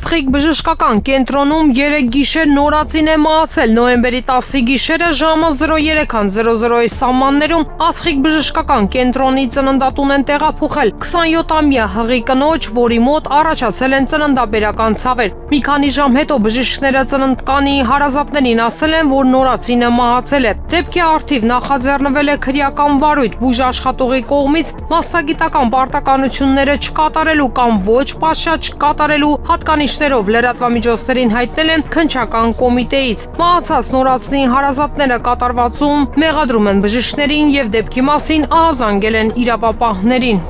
Աստղիկ բժշկական կենտրոնում 3 գիշեր նորածին է մահացել։ Նոյեմբերի 10-ի գիշերը ժամը 03:00-ի սահմաններում Աստղիկ բժշկական կենտրոնի ծննդատուն են տեղափոխել 27-ամյա հղի կնոջ, որի մոտ առաջացել են ծննդաբերական ցավեր։ Մի քանի ժամ հետո բժիշկները ծննդկանի հարազատներին ասել են, որ նորածինը մահացել է։ Դեպքի առթիվ նախաձեռնվել է քրեական վարույթ բուժաշխատողի կողմից մասնագիտական պարտականությունները չկատարելու կամ ոչ պատշաճ կատարելու հատկանիշներով լրատվամիջոցներին հայտնել են քննչական կոմիտեից։ Մահացած նորածնի հարազատները կատարվածում մեղադրում են բժիշկներին եւ դեպքի մասին ահազանգել են իրավապահներին։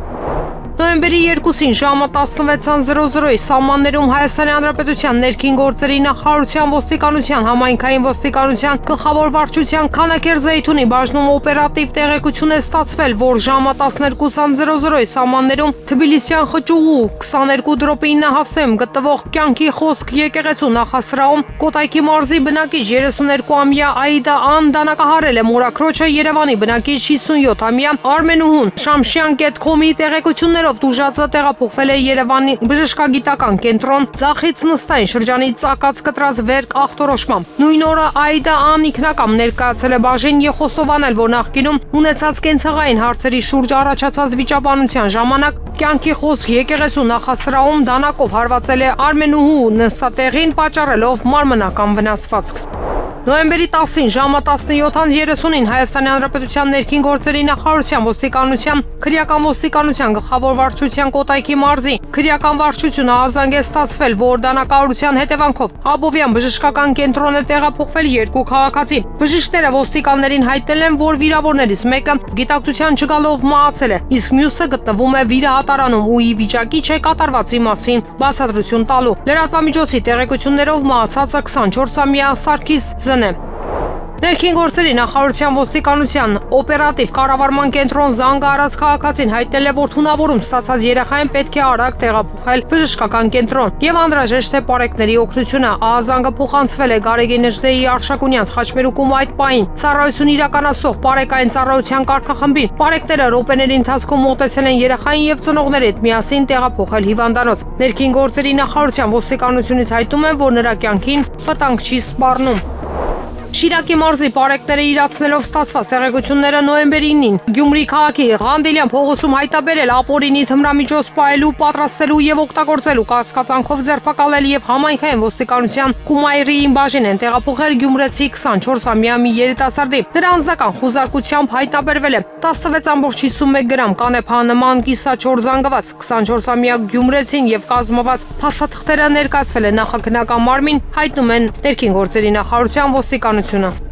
Նոյեմբերի 2-ին ժամը 16:00-ի սահմաններում Հայաստանի Հանրապետության ներքին գործերի նախարարության ոստիկանության համայնքային ոստիկանության գլխավոր վարչության Քանաքեռ Զեյթունի բաժնում օպերատիվ տեղեկություն է ստացվել, որ ժամը 12:00-ի սահմաններում Թբիլիսյան խճուղու 22/9 հասցեում գտնվող կյանքի խոսք եկեղեցու նախասրահում Կոտայքի մարզի բնակիչ 32-ամյա Աիդա Ան դանակահարել է մորաքրոջը Երևանի բնակիչ 57-ամյա Արմենուհուն։ Շամշյան կետկոմի տեղեկություններով տուժածը տեղափոխվել է Երևանի բժշկագիտական կենտրոն Ձախից նստային շրջանի ծակած կտրած վերք ախտորոշմամբ։ Նույն օրը Աիդա Ան ինքնակամ ներկայացել է բաժին եւ խոստովանել, որ նախկինում ունեցած կենցաղային հարցերի շուրջ առաջացած վիճաբանության ժամանակ կյանքի խոսք եկեղեցու նախասրահում դանակով հարվածել է Արմենուհու նստատեղին, պատճառելով մարմնական վնասվածք։ Նոյեմբերի 10-ին ժամը 17:30-ին Հայաստանի Հանրապետության ներքին գործերի նախարարության ոստիկանության քրեական ոստիկանության գլխավոր վարչության Կոտայքի մարզի քրեական վարչությունը ահազանգ է ստացվել, որ դանակահարության հետևանքով Աբովյան բժշկական կենտրոն է տեղափոխվել 2 քաղաքացի։ Բժիշկները ոստիկաններին հայտնել են, որ վիրավորներից մեկը գիտակցության չգալով մահացել է, իսկ մյուսը գտնվում է վիրահատարանում ու ի վիճակի չէ կատարվածի մասին բացատրություն տալու։ Լրատվամիջոցի տեղեկություններով մահացածը 24-ամյա Սարգիս Զ. Ներքին գործերի նախարարության ոստիկանության օպերատիվ կառավարման կենտրոն զանգ արած քաղաքացին հայտնել է, որ թունավորում ստացած երեխային պետք է արագ տեղափոխել բժշկական կենտրոն եւ անհրաժեշտ է պարեկների օգնությունը։ Ահազանգը փոխանցվել է Գարեգին Նժդեի Արշակունյանց խաչմերուկում այդ պահին ծառայություն իրականացող պարեկային ծառայության կարգախմբին։ Պարեկները րոպեների ընթացքում մոտեցել են երեխային եւ ծնողների հետ միասին տեղափոխել հիվանդանոց։ Ներքին գործերի նախարարության ոստիկանությունից հայտում են, որ նրա կյանքին վտանգ չի սպառնում։ Շիրակի մարզի պարեկները իրացնելով ստացված տեղեկությունները նոյեմբերի 9-ին Գյումրի քաղաքի Ղանդելյան փողոցում հայտաբերել ապօրինի թմրամիջոց պահելու, պատրաստելու եւ օգտագործելու կասկածանքով ձերբակալել եւ համայնքային ոստիկանության Կումայրիին բաժին են տեղափոխել գյումրեցի 24-ամյա մի երիտասարդի։ Նրա անձնական խուզարկությամբ հայտնաբերվել է 16.51 գրամ կանեփանման կիսաչոր զանգված 24-ամյա գյումրեցին եւ կազմված փաստաթղթերը ներկայացվել է նախաքննական մարմին, հայտնում են ներքին գործերի նախարարության ոստիկանությունը։